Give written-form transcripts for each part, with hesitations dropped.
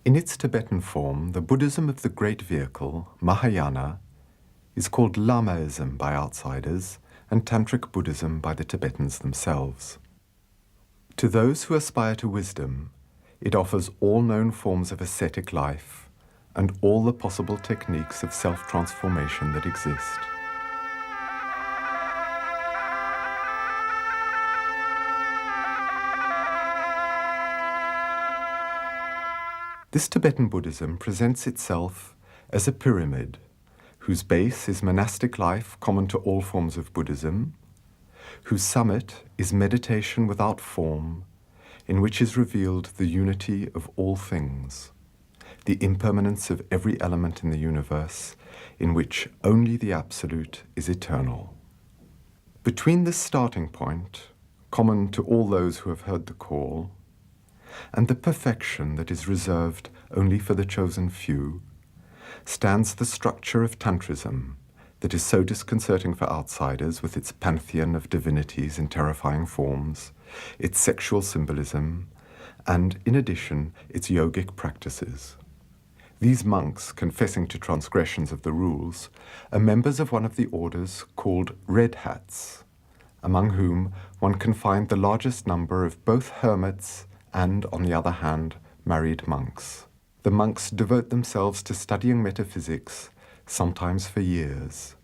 In its Tibetan form, the Buddhism of the Great Vehicle, Mahayana, is called Lamaism by outsiders and Tantric Buddhism by the Tibetans themselves. To those who aspire to wisdom, it offers all known forms of ascetic life and all the possible techniques of self-transformation that exist. This Tibetan Buddhism presents itself as a pyramid, whose base is monastic life common to all forms of Buddhism, whose summit is meditation without form, in which is revealed the unity of all things, the impermanence of every element in the universe, in which only the Absolute is eternal. Between this starting point, common to all those who have heard the call, and the perfection that is reserved only for the chosen few, stands the structure of Tantrism that is so disconcerting for outsiders with its pantheon of divinities in terrifying forms, its sexual symbolism, and, in addition, its yogic practices. These monks, confessing to transgressions of the rules, are members of one of the orders called Red Hats, among whom one can find the largest number of both hermits and, on the other hand, married monks. The monks devote themselves to studying metaphysics, sometimes for years.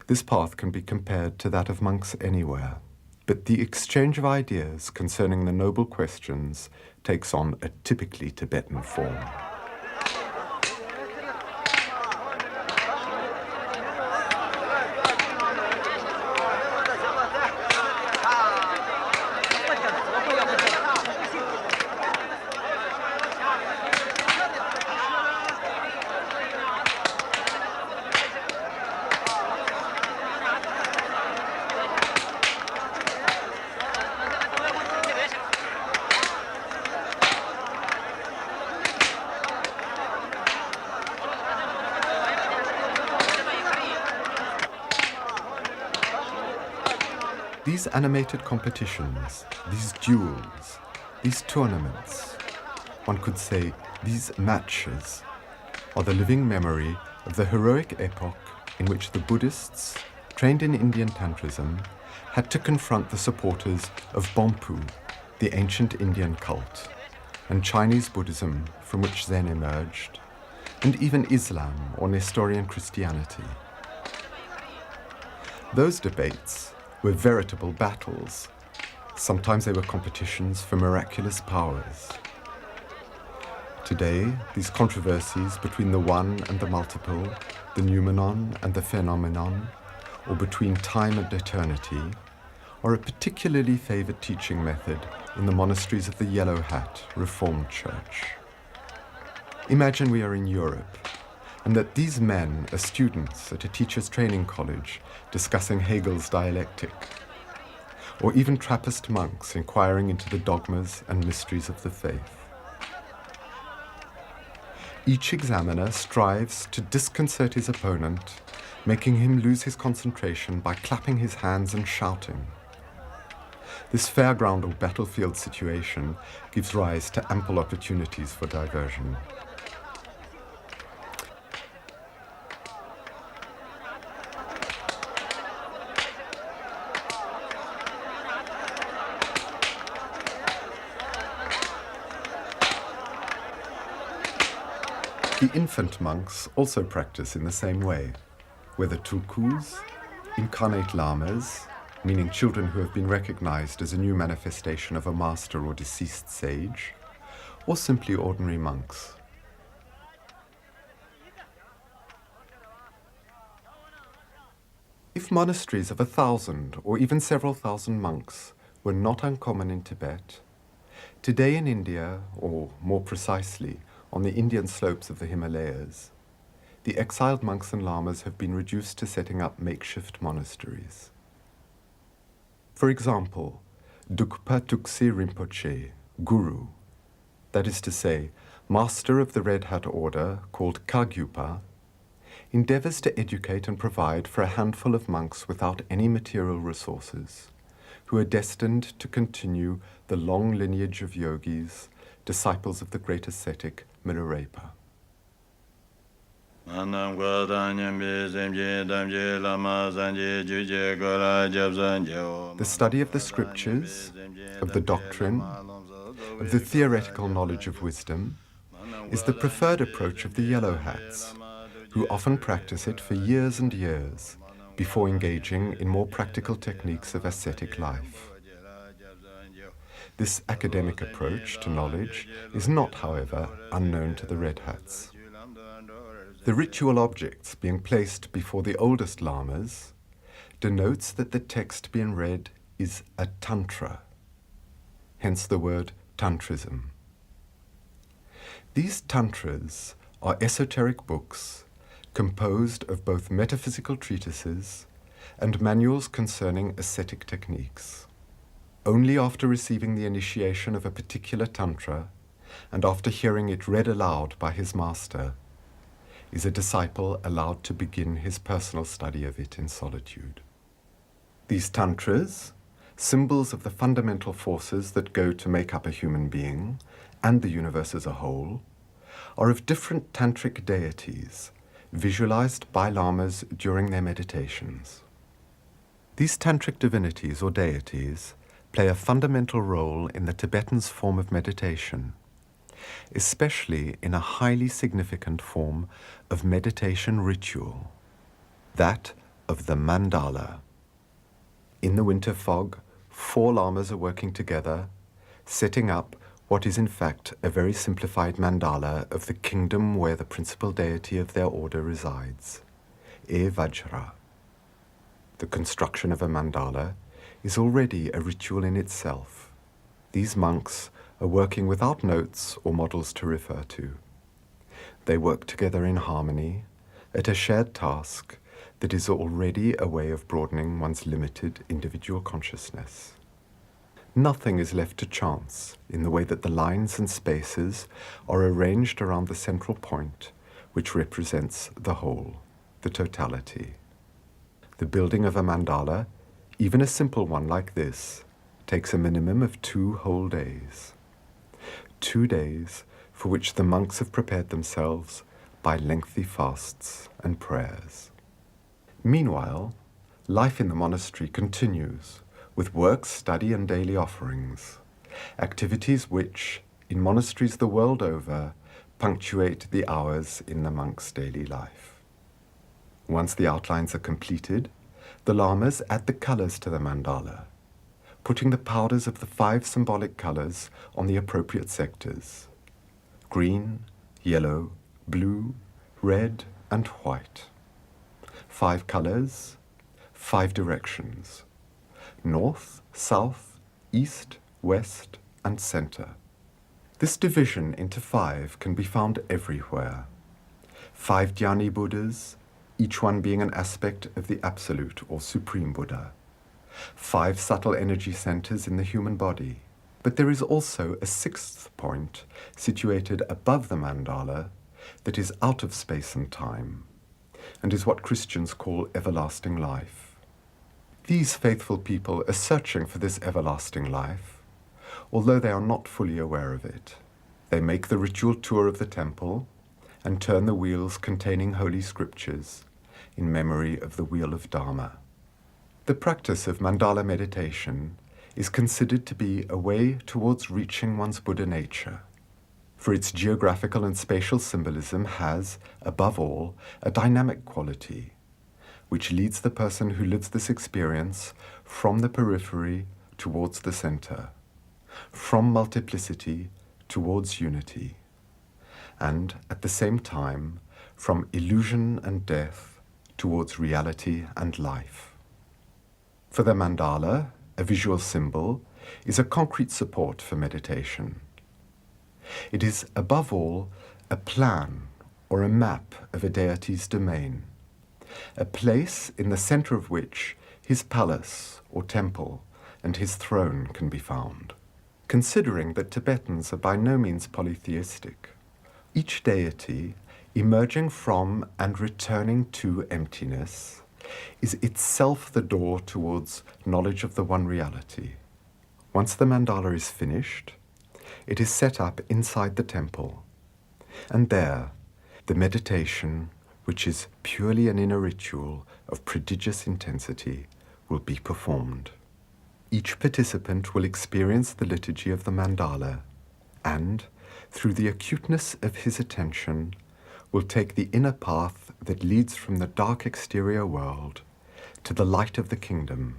This path can be compared to that of monks anywhere, but the exchange of ideas concerning the noble questions takes on a typically Tibetan form. These animated competitions, these duels, these tournaments, one could say these matches, are the living memory of the heroic epoch in which the Buddhists, trained in Indian Tantrism, had to confront the supporters of Bonpu, the ancient Indian cult, and Chinese Buddhism from which Zen emerged, and even Islam or Nestorian Christianity. Those debates were veritable battles. Sometimes they were competitions for miraculous powers. Today, these controversies between the one and the multiple, the noumenon and the phenomenon, or between time and eternity, are a particularly favored teaching method in the monasteries of the Yellow Hat Reformed Church. Imagine we are in Europe, and that these men are students at a teacher's training college discussing Hegel's dialectic, or even Trappist monks inquiring into the dogmas and mysteries of the faith. Each examiner strives to disconcert his opponent, making him lose his concentration by clapping his hands and shouting. This fairground or battlefield situation gives rise to ample opportunities for diversion. The infant monks also practice in the same way, whether tulkus, incarnate lamas, meaning children who have been recognized as a new manifestation of a master or deceased sage, or simply ordinary monks. If monasteries of 1,000 or even several thousand monks were not uncommon in Tibet, today in India, or more precisely, on the Indian slopes of the Himalayas, the exiled monks and lamas have been reduced to setting up makeshift monasteries. For example, Dulgu Khentse Rinpoche, Guru, that is to say, master of the Red Hat order called Kagyupa, endeavors to educate and provide for a handful of monks without any material resources, who are destined to continue the long lineage of yogis, disciples of the great ascetic Milarepa. The study of the scriptures, of the doctrine, of the theoretical knowledge of wisdom, is the preferred approach of the yellow hats, who often practice it for years and years before engaging in more practical techniques of ascetic life. This academic approach to knowledge is not, however, unknown to the red hats. The ritual objects being placed before the oldest lamas denotes that the text being read is a tantra, hence the word tantrism. These tantras are esoteric books composed of both metaphysical treatises and manuals concerning ascetic techniques. Only after receiving the initiation of a particular tantra and after hearing it read aloud by his master is a disciple allowed to begin his personal study of it in solitude. These tantras, symbols of the fundamental forces that go to make up a human being and the universe as a whole, are of different tantric deities visualized by lamas during their meditations. These tantric divinities or deities play a fundamental role in the Tibetan's form of meditation, especially in a highly significant form of meditation ritual, that of the mandala. In the winter fog, 4 lamas are working together, setting up what is in fact a very simplified mandala of the kingdom where the principal deity of their order resides, E Vajra. The construction of a mandala is already a ritual in itself. These monks are working without notes or models to refer to. They work together in harmony at a shared task that is already a way of broadening one's limited individual consciousness. Nothing is left to chance in the way that the lines and spaces are arranged around the central point, which represents the whole, the totality. The building of a mandala, even a simple one like this, takes a minimum of 2 whole days. 2 days for which the monks have prepared themselves by lengthy fasts and prayers. Meanwhile, life in the monastery continues with work, study, and daily offerings, activities which, in monasteries the world over, punctuate the hours in the monk's daily life. Once the outlines are completed, the lamas add the colors to the mandala, putting the powders of the 5 symbolic colors on the appropriate sectors: green, yellow, blue, red, and white. 5 colors, 5 directions: north, south, east, west, and center. This division into 5 can be found everywhere. 5 Dhyani Buddhas, each one being an aspect of the Absolute or Supreme Buddha. 5 subtle energy centers in the human body. But there is also a 6th point situated above the mandala that is out of space and time, and is what Christians call everlasting life. These faithful people are searching for this everlasting life, although they are not fully aware of it. They make the ritual tour of the temple and turn the wheels containing holy scriptures in memory of the wheel of Dharma. The practice of mandala meditation is considered to be a way towards reaching one's Buddha nature. for its geographical and spatial symbolism has, above all, a dynamic quality, which leads the person who lives this experience from the periphery towards the center, from multiplicity towards unity, and at the same time, from illusion and death towards reality and life. For the mandala, a visual symbol, is a concrete support for meditation. It is, above all, a plan or a map of a deity's domain, a place in the center of which his palace or temple and his throne can be found. Considering that Tibetans are by no means polytheistic, each deity, emerging from and returning to emptiness, is itself the door towards knowledge of the one reality. Once the mandala is finished, it is set up inside the temple, and there, the meditation, which is purely an inner ritual of prodigious intensity, will be performed. Each participant will experience the liturgy of the mandala, and, through the acuteness of his attention, will take the inner path that leads from the dark exterior world to the light of the kingdom,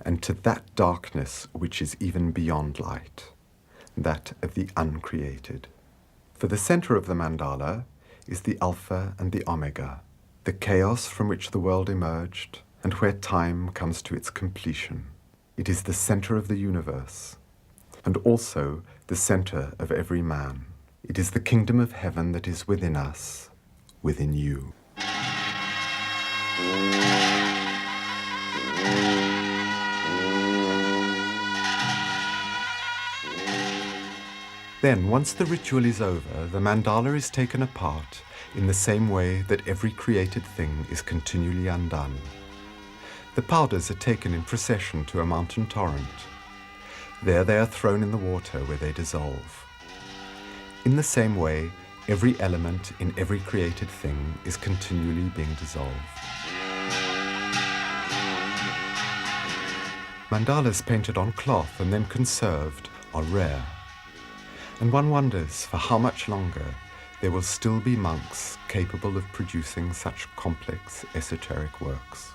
and to that darkness which is even beyond light, that of the uncreated. For the center of the mandala is the Alpha and the Omega, the chaos from which the world emerged and where time comes to its completion. It is the center of the universe, and also the center of every man. It is the kingdom of heaven that is within us, within you. Then, once the ritual is over, the mandala is taken apart in the same way that every created thing is continually undone. The powders are taken in procession to a mountain torrent. There they are thrown in the water where they dissolve. In the same way, every element in every created thing is continually being dissolved. Mandalas painted on cloth and then conserved are rare, and one wonders for how much longer there will still be monks capable of producing such complex esoteric works.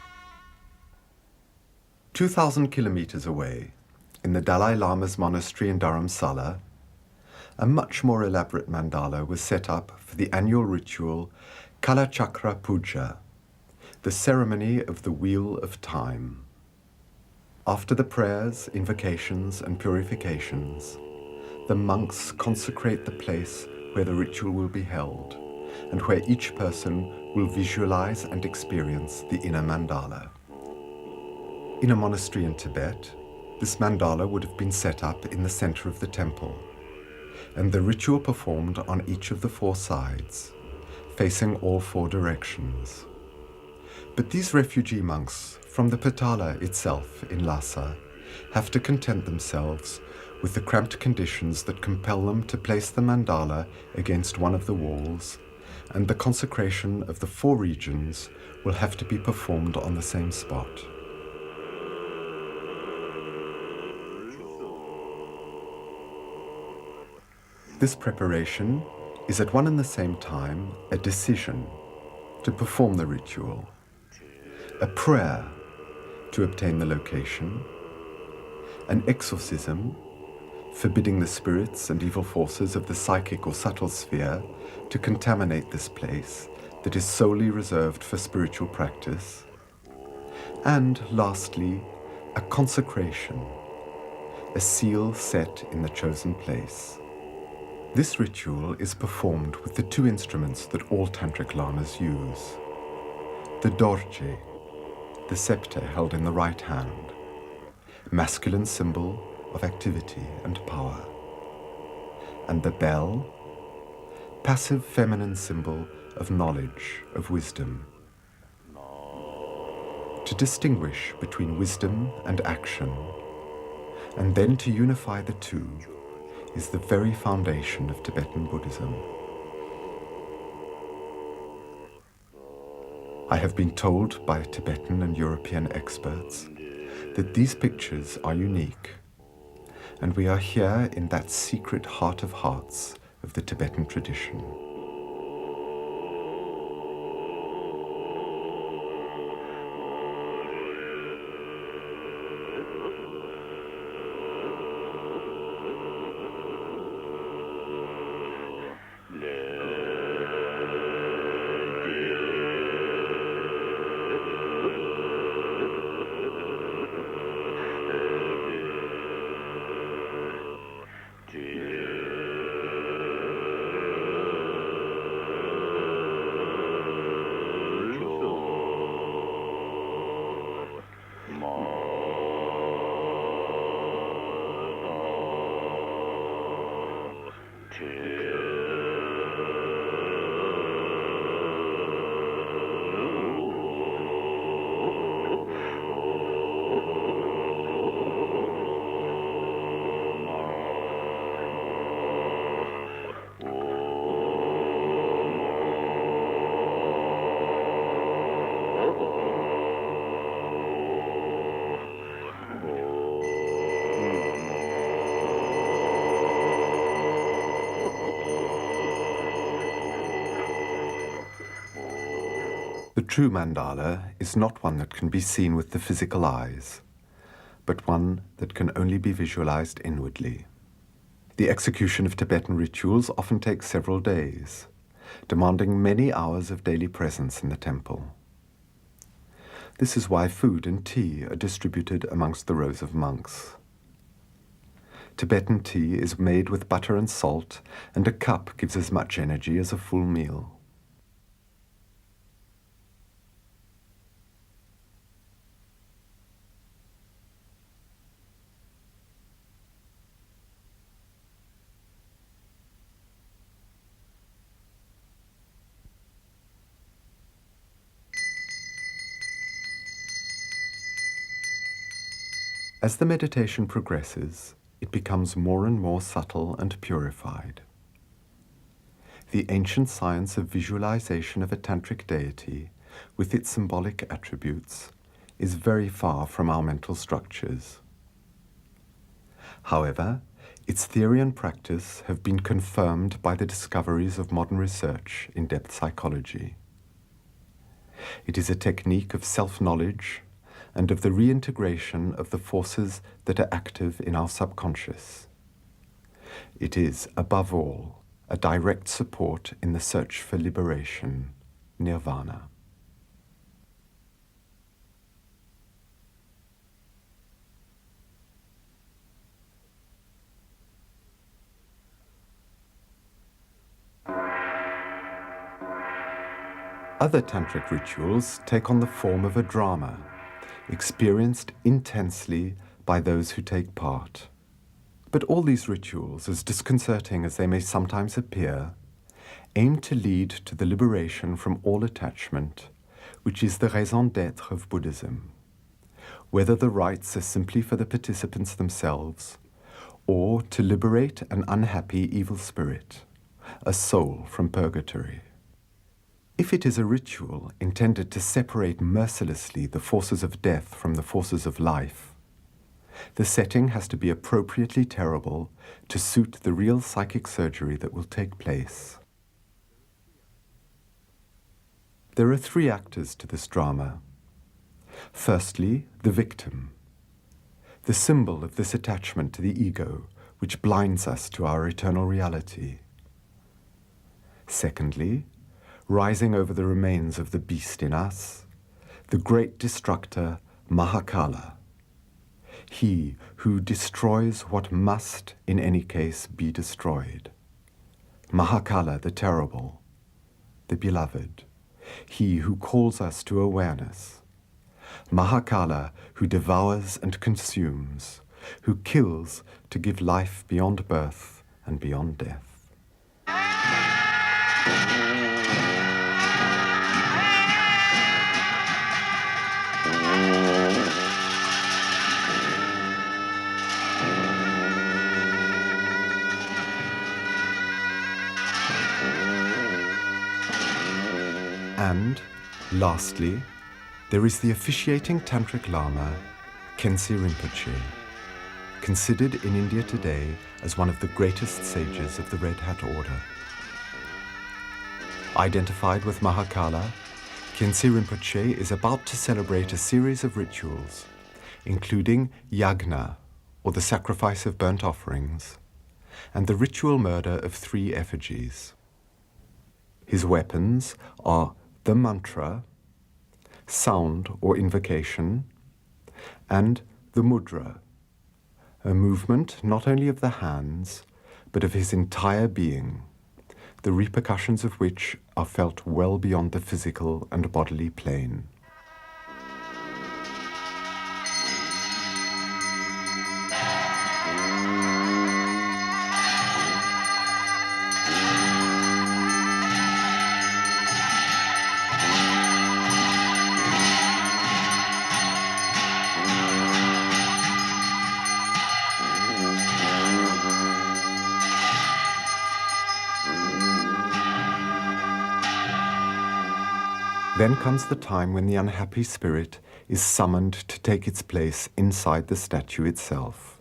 2,000 kilometers away, in the Dalai Lama's monastery in Dharamsala, a much more elaborate mandala was set up for the annual ritual Kalachakra Puja, the ceremony of the Wheel of Time. After the prayers, invocations, and purifications, the monks consecrate the place where the ritual will be held, and where each person will visualize and experience the inner mandala. In a monastery in Tibet, this mandala would have been set up in the center of the temple, and the ritual performed on each of the four sides, facing all four directions. But these refugee monks from the Patala itself in Lhasa have to content themselves with the cramped conditions that compel them to place the mandala against one of the walls, and the consecration of the four regions will have to be performed on the same spot. This preparation is at one and the same time a decision to perform the ritual, a prayer to obtain the location, an exorcism forbidding the spirits and evil forces of the psychic or subtle sphere to contaminate this place that is solely reserved for spiritual practice, and lastly, a consecration, a seal set in the chosen place. This ritual is performed with the two instruments that all Tantric lamas use. The dorje, the scepter held in the right hand, masculine symbol of activity and power, and the bell, passive feminine symbol of knowledge, of wisdom. To distinguish between wisdom and action, and then to unify the two, is the very foundation of Tibetan Buddhism. I have been told by Tibetan and European experts that these pictures are unique, and we are here in that secret heart of hearts of the Tibetan tradition. The true mandala is not one that can be seen with the physical eyes, but one that can only be visualized inwardly. The execution of Tibetan rituals often takes several days, demanding many hours of daily presence in the temple. This is why food and tea are distributed amongst the rows of monks. Tibetan tea is made with butter and salt, and a cup gives as much energy as a full meal. As the meditation progresses, it becomes more and more subtle and purified. The ancient science of visualization of a tantric deity, with its symbolic attributes, is very far from our mental structures. However, its theory and practice have been confirmed by the discoveries of modern research in depth psychology. It is a technique of self-knowledge and of the reintegration of the forces that are active in our subconscious. It is, above all, a direct support in the search for liberation, nirvana. Other tantric rituals take on the form of a drama, experienced intensely by those who take part. But all these rituals, as disconcerting as they may sometimes appear, aim to lead to the liberation from all attachment, which is the raison d'être of Buddhism, whether the rites are simply for the participants themselves, or to liberate an unhappy evil spirit, a soul from purgatory. If it is a ritual intended to separate mercilessly the forces of death from the forces of life, the setting has to be appropriately terrible to suit the real psychic surgery that will take place. There are three actors to this drama. Firstly, the victim, the symbol of this attachment to the ego, which blinds us to our eternal reality. Secondly, rising over the remains of the beast in us, the great destructor Mahakala, he who destroys what must, in any case, be destroyed. Mahakala, the terrible, the beloved, he who calls us to awareness. Mahakala, who devours and consumes, who kills to give life beyond birth and beyond death. And, lastly, there is the officiating Tantric Lama, Khentse Rinpoche, considered in India today as one of the greatest sages of the Red Hat Order. Identified with Mahakala, Khentse Rinpoche is about to celebrate a series of rituals, including yagna, or the sacrifice of burnt offerings, and the ritual murder of 3 effigies. His weapons are the mantra, sound or invocation, and the mudra, a movement not only of the hands, but of his entire being, the repercussions of which are felt well beyond the physical and bodily plane. Then comes the time when the unhappy spirit is summoned to take its place inside the statue itself.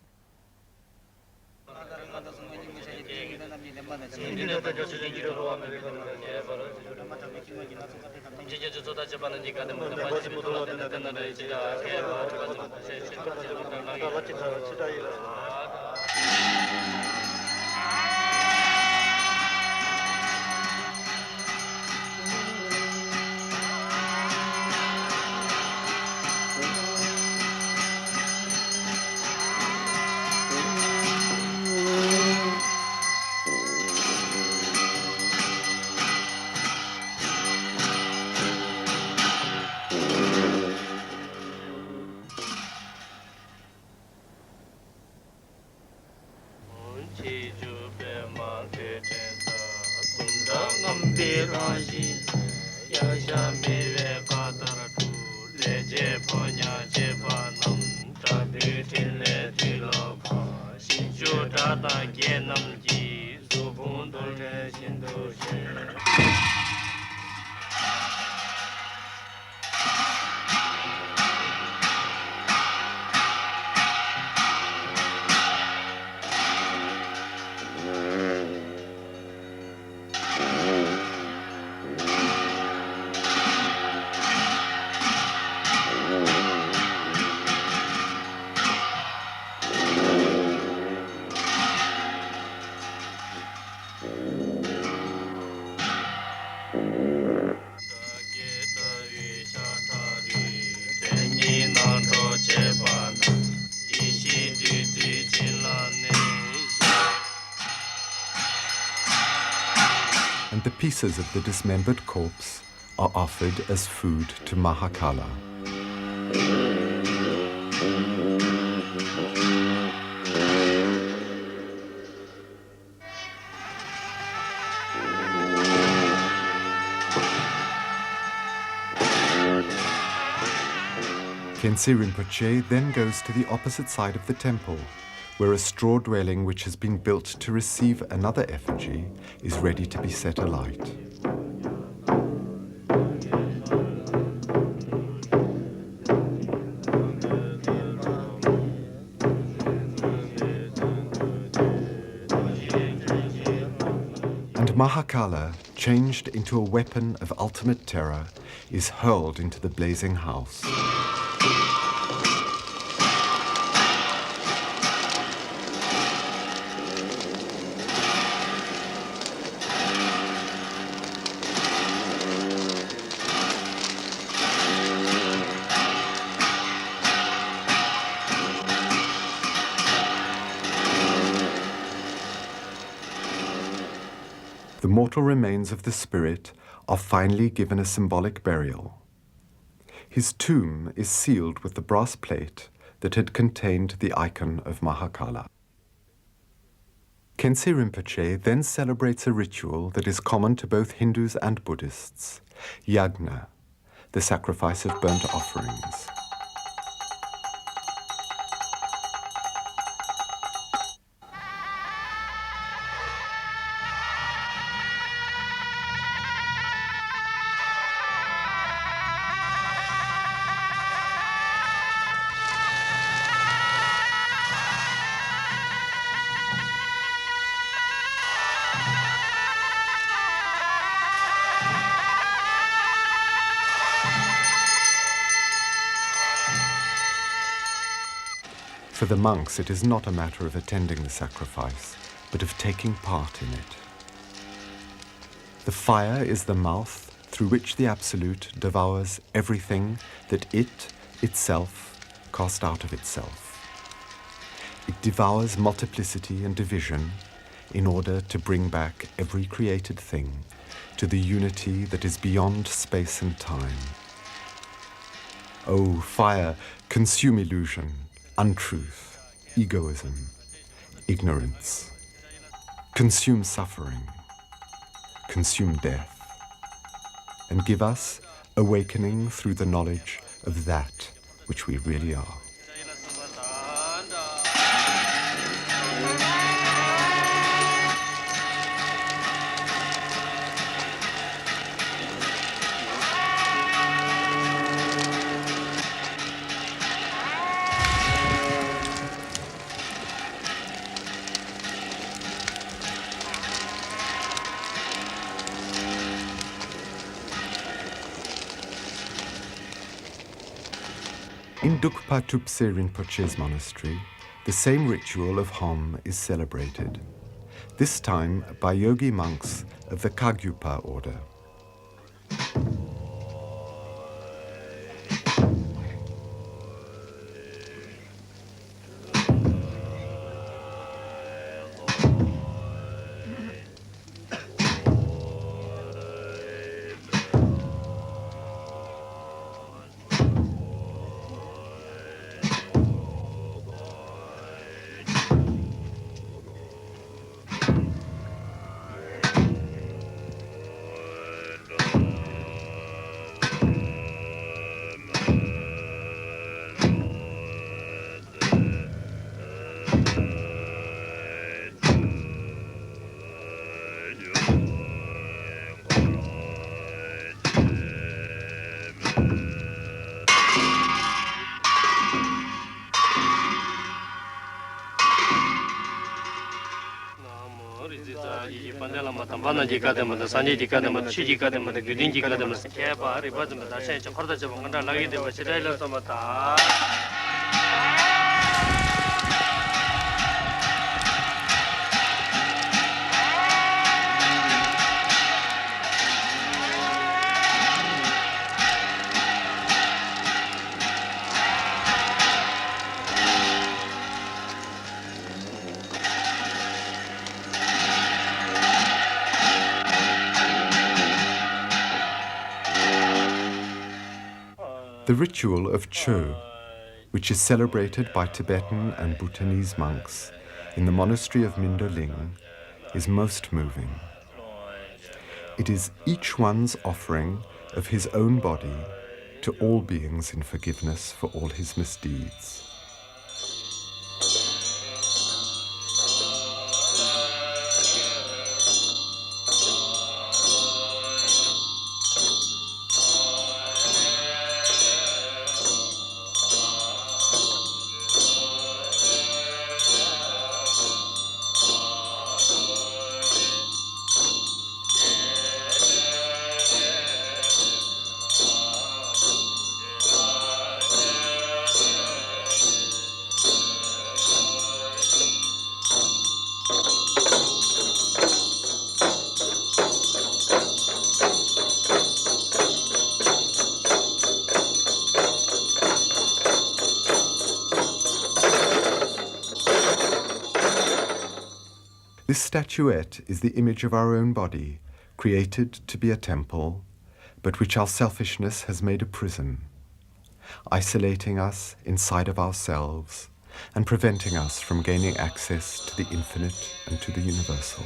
And the pieces of the dismembered corpse are offered as food to Mahakala. Khentse Rinpoche then goes to the opposite side of the temple, where a straw dwelling which has been built to receive another effigy is ready to be set alight. And Mahakala, changed into a weapon of ultimate terror, is hurled into the blazing house. The mortal remains of the spirit are finally given a symbolic burial. His tomb is sealed with the brass plate that had contained the icon of Mahakala. Khentse Rinpoche then celebrates a ritual that is common to both Hindus and Buddhists, yagna, the sacrifice of burnt offerings. For the monks, it is not a matter of attending the sacrifice, but of taking part in it. The fire is the mouth through which the Absolute devours everything that it, itself, cast out of itself. It devours multiplicity and division in order to bring back every created thing to the unity that is beyond space and time. Oh, fire, consume illusion, untruth, egoism, ignorance. Consume suffering, consume death, and give us awakening through the knowledge of that which we really are. In Dulgu Khentse Rinpoche's monastery, the same ritual of Hom is celebrated, this time by yogi monks of the Karmapa order. The ritual of Cho, which is celebrated by Tibetan and Bhutanese monks in the monastery of Mindoling, is most moving. It is each one's offering of his own body to all beings in forgiveness for all his misdeeds. This statuette is the image of our own body, created to be a temple, but which our selfishness has made a prison, isolating us inside of ourselves and preventing us from gaining access to the infinite and to the universal.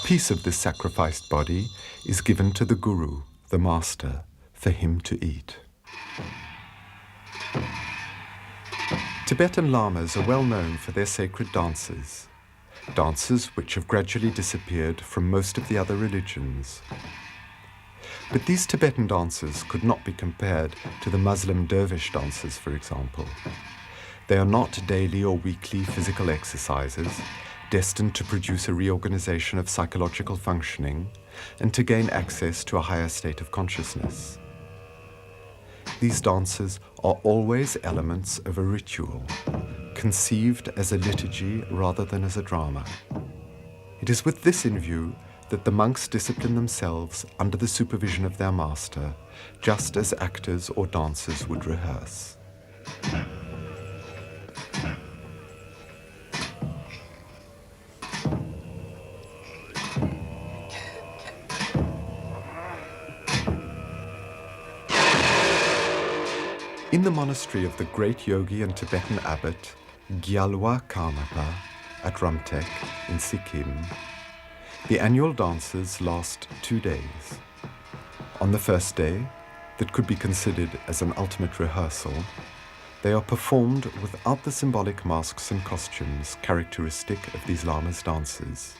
piece of this sacrificed body is given to the guru, the master, for him to eat. Tibetan lamas are well known for their sacred dances, dances which have gradually disappeared from most of the other religions. But these Tibetan dances could not be compared to the Muslim dervish dances, for example. They are not daily or weekly physical exercises destined to produce a reorganization of psychological functioning and to gain access to a higher state of consciousness. These dances are always elements of a ritual, conceived as a liturgy rather than as a drama. It is with this in view that the monks discipline themselves under the supervision of their master, just as actors or dancers would rehearse. In the monastery of the great yogi and Tibetan abbot Gyalwa Karmapa at Ramtek in Sikkim, the annual dances last 2 days. On the first day, that could be considered as an ultimate rehearsal, they are performed without the symbolic masks and costumes characteristic of these lamas' dances.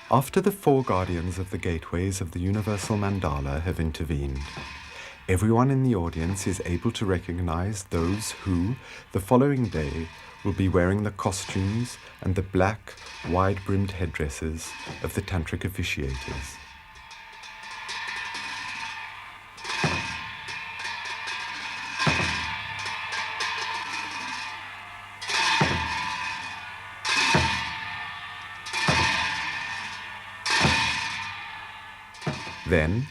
After the 4 guardians of the gateways of the universal mandala have intervened, everyone in the audience is able to recognize those who, the following day, will be wearing the costumes and the black, wide-brimmed headdresses of the Tantric officiators. Then,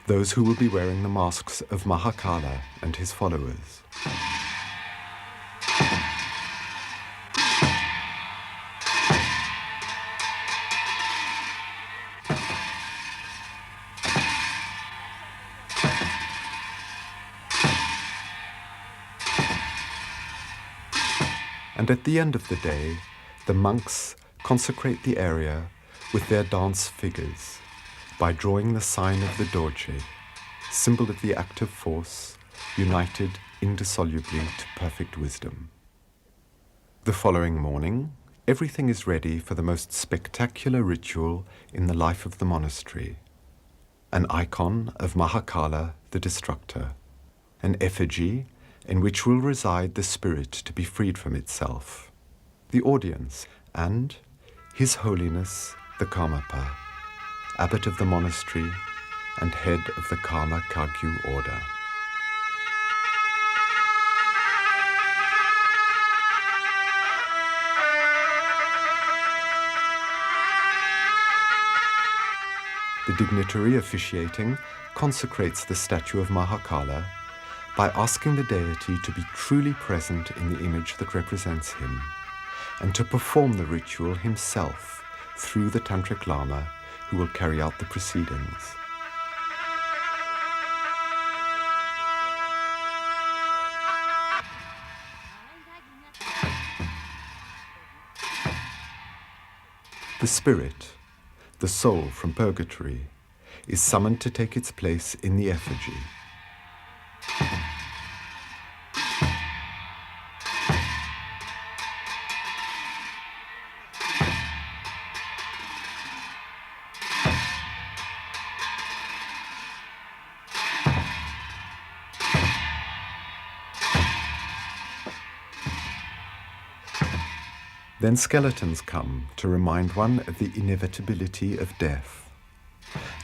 those who will be wearing the masks of Mahakala and his followers. And at the end of the day, the monks consecrate the area with their dance figures by drawing the sign of the Dorje, symbol of the active force, united indissolubly to perfect wisdom. The following morning, everything is ready for the most spectacular ritual in the life of the monastery. An icon of Mahakala, the destructor, an effigy in which will reside the spirit to be freed from itself, the audience, and His Holiness the Karmapa, abbot of the monastery and head of the Karma Kagyu order. The dignitary officiating consecrates the statue of Mahakala by asking the deity to be truly present in the image that represents him, and to perform the ritual himself through the Tantric Lama who will carry out the proceedings. The spirit, the soul from purgatory, is summoned to take its place in the effigy. Then skeletons come to remind one of the inevitability of death,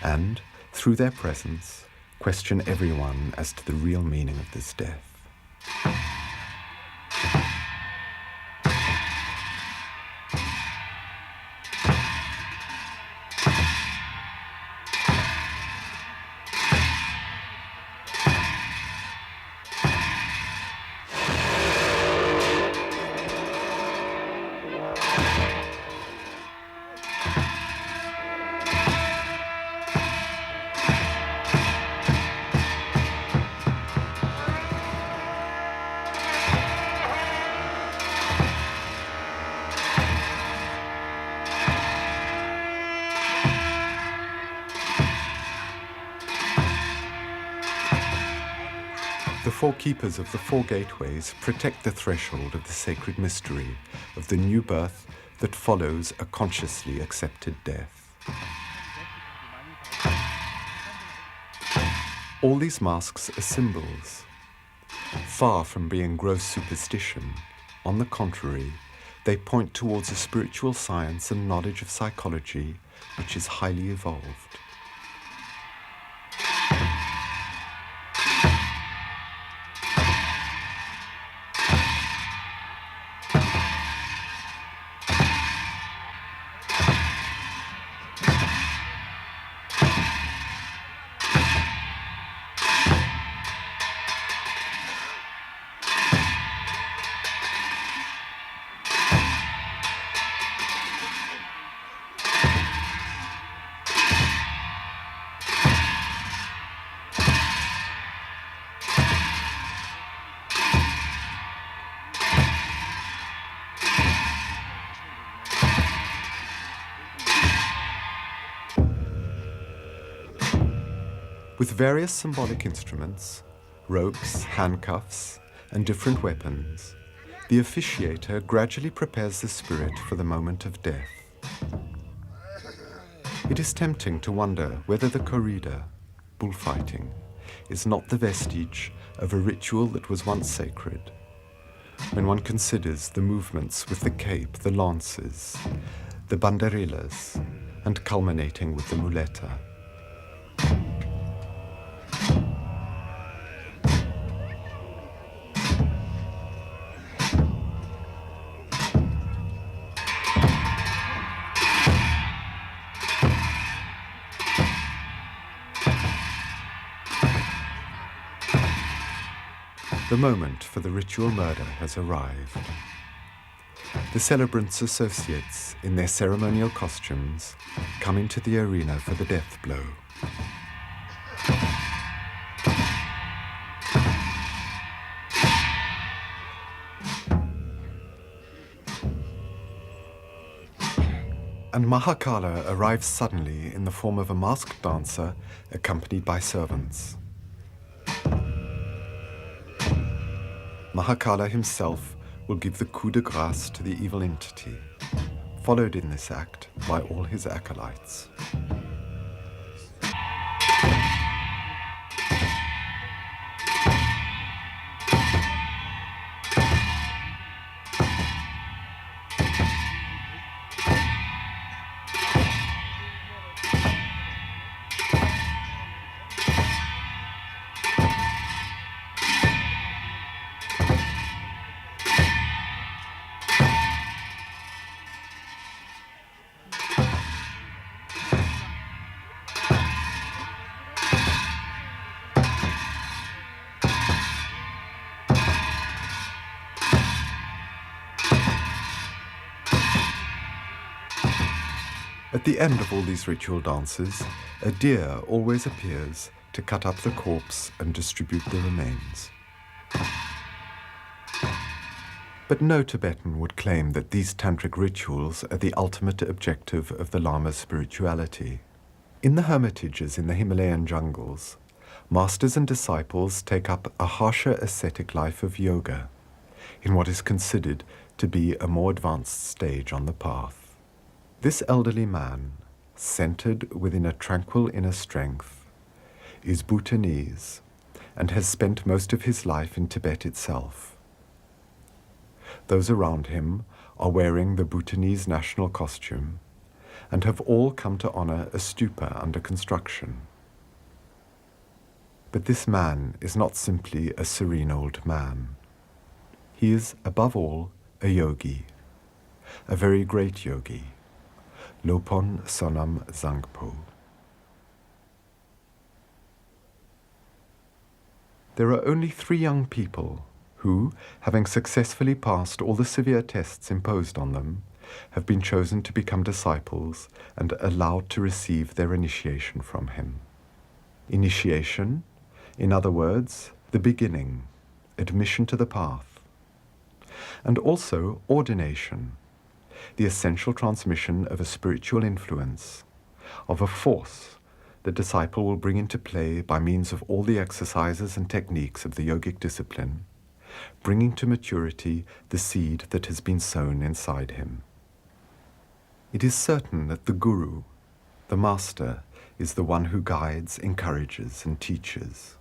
and, through their presence, question everyone as to the real meaning of this death. The four keepers of the four gateways protect the threshold of the sacred mystery of the new birth that follows a consciously accepted death. All these masks are symbols. Far from being gross superstition, on the contrary, they point towards a spiritual science and knowledge of psychology which is highly evolved. With various symbolic instruments, ropes, handcuffs, and different weapons, the officiator gradually prepares the spirit for the moment of death. It is tempting to wonder whether the corrida, bullfighting, is not the vestige of a ritual that was once sacred, when one considers the movements with the cape, the lances, the banderillas, and culminating with the muleta. The moment for the ritual murder has arrived. The celebrants' associates, in their ceremonial costumes, come into the arena for the death blow. And Mahakala arrives suddenly in the form of a masked dancer accompanied by servants. Mahakala himself will give the coup de grâce to the evil entity, followed in this act by all his acolytes. At the end of all these ritual dances, a deer always appears to cut up the corpse and distribute the remains. But no Tibetan would claim that these tantric rituals are the ultimate objective of the Lama's spirituality. In the hermitages in the Himalayan jungles, masters and disciples take up a harsher ascetic life of yoga, in what is considered to be a more advanced stage on the path. This elderly man, centered within a tranquil inner strength, is Bhutanese and has spent most of his life in Tibet itself. Those around him are wearing the Bhutanese national costume and have all come to honor a stupa under construction. But this man is not simply a serene old man. He is, above all, a yogi, a very great yogi, Lopon Sonam Zangpo. There are only 3 young people who, having successfully passed all the severe tests imposed on them, have been chosen to become disciples and allowed to receive their initiation from him. Initiation, in other words, the beginning, admission to the path, and also ordination, the essential transmission of a spiritual influence, of a force the disciple will bring into play by means of all the exercises and techniques of the yogic discipline, bringing to maturity the seed that has been sown inside him. It is certain that the guru, the master, is the one who guides, encourages, and teaches.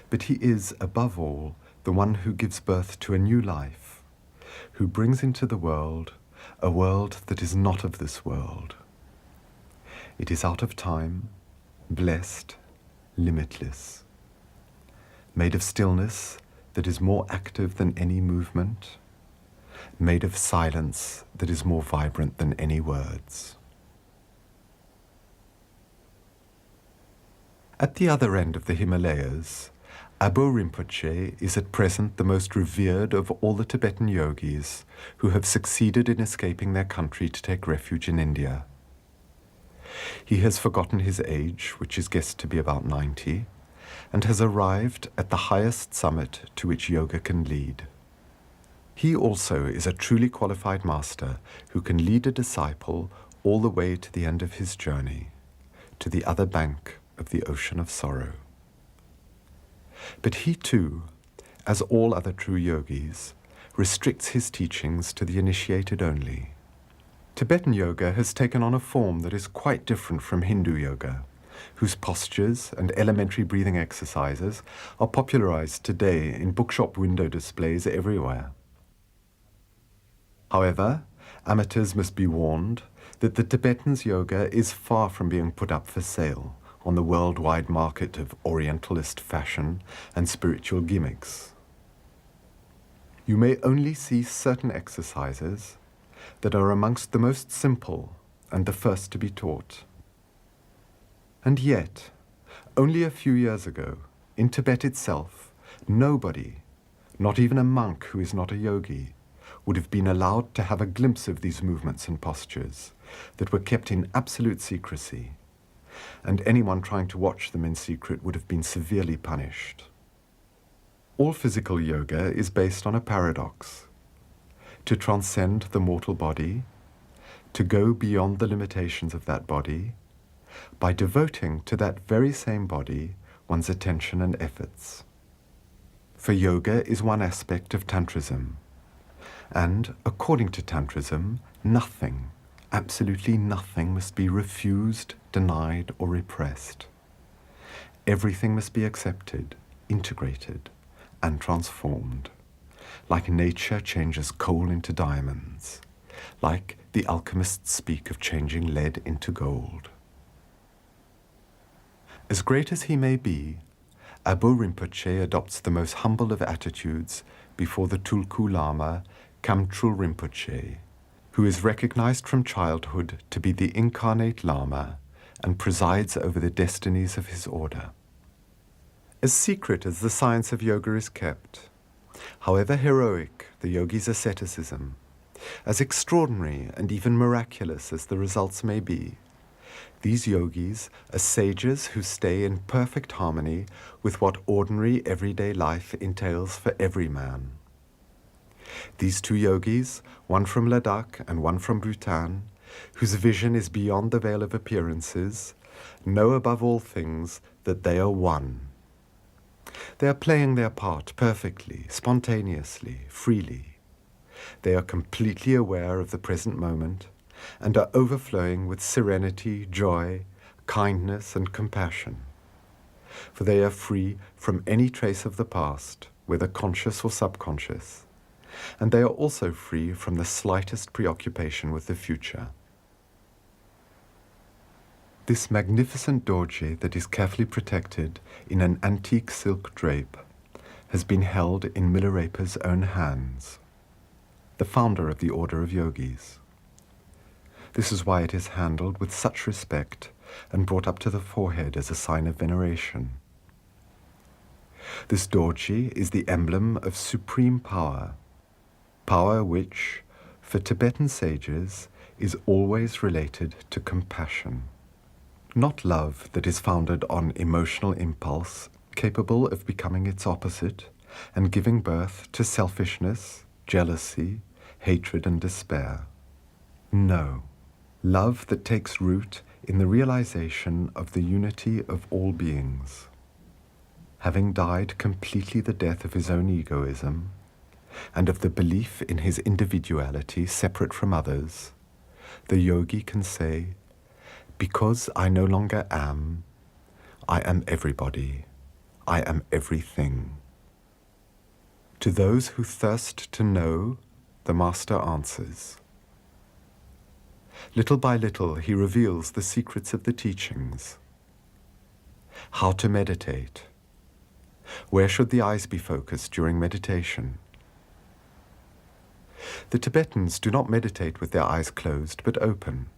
But he is, above all, the one who gives birth to a new life, who brings into the world a world that is not of this world. It is out of time, blessed, limitless, made of stillness that is more active than any movement, made of silence that is more vibrant than any words. At the other end of the Himalayas, Abo Rinpoche is at present the most revered of all the Tibetan yogis who have succeeded in escaping their country to take refuge in India. He has forgotten his age, which is guessed to be about 90, and has arrived at the highest summit to which yoga can lead. He also is a truly qualified master who can lead a disciple all the way to the end of his journey, to the other bank of the ocean of sorrow. But he too, as all other true yogis, restricts his teachings to the initiated only. Tibetan yoga has taken on a form that is quite different from Hindu yoga, whose postures and elementary breathing exercises are popularized today in bookshop window displays everywhere. However, amateurs must be warned that the Tibetan's yoga is far from being put up for sale on the worldwide market of Orientalist fashion and spiritual gimmicks. You may only see certain exercises that are amongst the most simple and the first to be taught. And yet, only a few years ago, in Tibet itself, nobody, not even a monk who is not a yogi, would have been allowed to have a glimpse of these movements and postures that were kept in absolute secrecy, and anyone trying to watch them in secret would have been severely punished. All physical yoga is based on a paradox: to transcend the mortal body, to go beyond the limitations of that body, by devoting to that very same body one's attention and efforts. For yoga is one aspect of Tantrism, and according to Tantrism, nothing, absolutely nothing, must be refused, denied, or repressed. Everything must be accepted, integrated, and transformed, like nature changes coal into diamonds, like the alchemists speak of changing lead into gold. As great as he may be, Abo Rinpoche adopts the most humble of attitudes before the Dulgu Lama, Kamtrul Rinpoche, who is recognized from childhood to be the incarnate Lama and presides over the destinies of his order. As secret as the science of yoga is kept, however heroic the yogi's asceticism, as extraordinary and even miraculous as the results may be, these yogis are sages who stay in perfect harmony with what ordinary everyday life entails for every man. These two yogis, one from Ladakh and one from Bhutan, whose vision is beyond the veil of appearances, know above all things that they are one. They are playing their part perfectly, spontaneously, freely. They are completely aware of the present moment and are overflowing with serenity, joy, kindness, and compassion. For they are free from any trace of the past, whether conscious or subconscious, and they are also free from the slightest preoccupation with the future. This magnificent dorje that is carefully protected in an antique silk drape has been held in Milarepa's own hands, the founder of the order of yogis. This is why it is handled with such respect and brought up to the forehead as a sign of veneration. This dorje is the emblem of supreme power, power which, for Tibetan sages, is always related to compassion. Not love that is founded on emotional impulse, capable of becoming its opposite and giving birth to selfishness, jealousy, hatred, and despair. No, love that takes root in the realization of the unity of all beings. Having died completely the death of his own egoism and of the belief in his individuality separate from others, the yogi can say, "Because I no longer am, I am everybody, I am everything." To those who thirst to know, the Master answers. Little by little, he reveals the secrets of the teachings. How to meditate. Where should the eyes be focused during meditation? The Tibetans do not meditate with their eyes closed but open,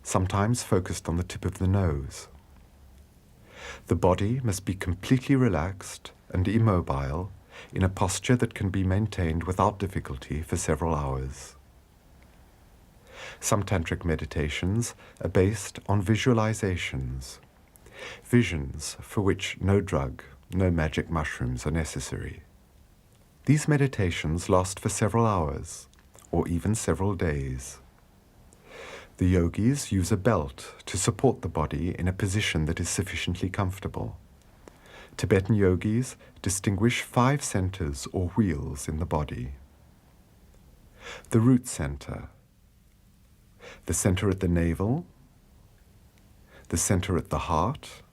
sometimes focused on the tip of the nose. The body must be completely relaxed and immobile in a posture that can be maintained without difficulty for several hours. Some tantric meditations are based on visualizations, visions for which no drug, no magic mushrooms are necessary. These meditations last for several hours, or even several days. The yogis use a belt to support the body in a position that is sufficiently comfortable. Tibetan yogis distinguish 5 centers or wheels in the body. The root center, the center at the navel, the center at the heart,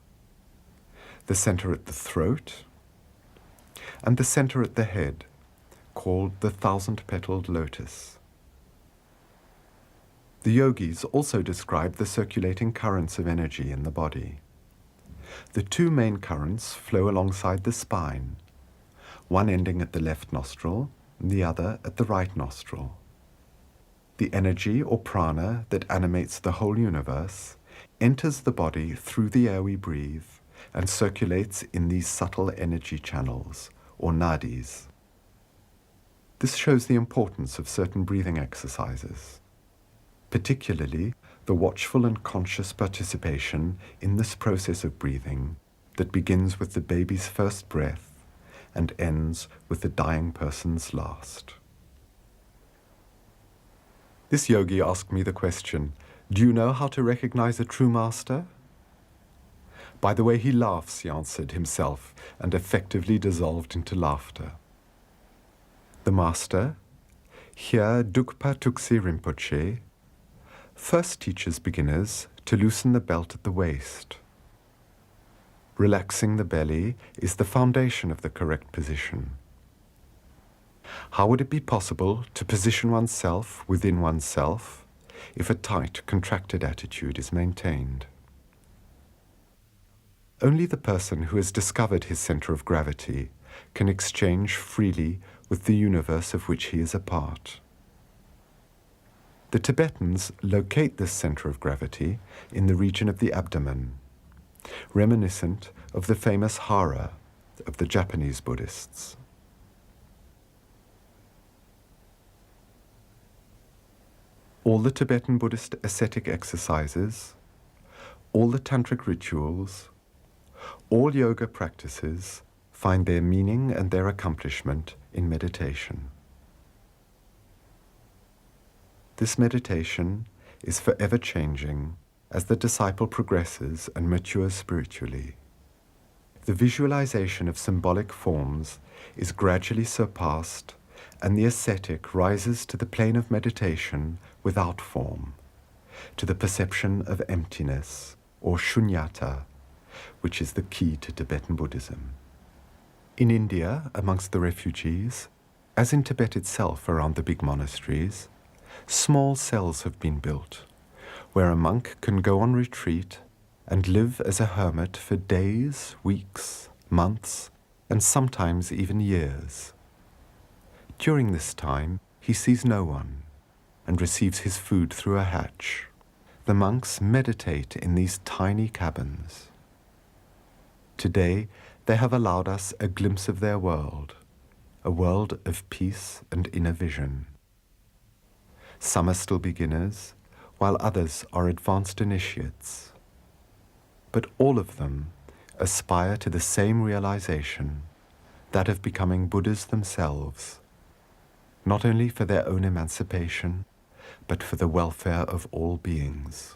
the center at the throat, and the center at the head, called the 1,000-petaled lotus. The yogis also describe the circulating currents of energy in the body. The 2 main currents flow alongside the spine, one ending at the left nostril and the other at the right nostril. The energy or prana that animates the whole universe enters the body through the air we breathe and circulates in these subtle energy channels, or nadis. This shows the importance of certain breathing exercises, particularly the watchful and conscious participation in this process of breathing that begins with the baby's first breath and ends with the dying person's last. This yogi asked me the question, "Do you know how to recognize a true master?" By the way he laughs, he answered himself, and effectively dissolved into laughter. The master, here Dulgu Khentse Rinpoche, first teaches beginners to loosen the belt at the waist. Relaxing the belly is the foundation of the correct position. How would it be possible to position oneself within oneself if a tight, contracted attitude is maintained? Only the person who has discovered his center of gravity can exchange freely with the universe of which he is a part. The Tibetans locate this center of gravity in the region of the abdomen, reminiscent of the famous hara of the Japanese Buddhists. All the Tibetan Buddhist ascetic exercises, all the tantric rituals, all yoga practices find their meaning and their accomplishment in meditation. This meditation is forever changing as the disciple progresses and matures spiritually. The visualization of symbolic forms is gradually surpassed, and the ascetic rises to the plane of meditation without form, to the perception of emptiness, or shunyata, which is the key to Tibetan Buddhism. In India, amongst the refugees, as in Tibet itself around the big monasteries, small cells have been built, where a monk can go on retreat and live as a hermit for days, weeks, months, and sometimes even years. During this time, he sees no one and receives his food through a hatch. The monks meditate in these tiny cabins. Today, they have allowed us a glimpse of their world, a world of peace and inner vision. Some are still beginners, while others are advanced initiates. But all of them aspire to the same realization, that of becoming Buddhas themselves, not only for their own emancipation, but for the welfare of all beings.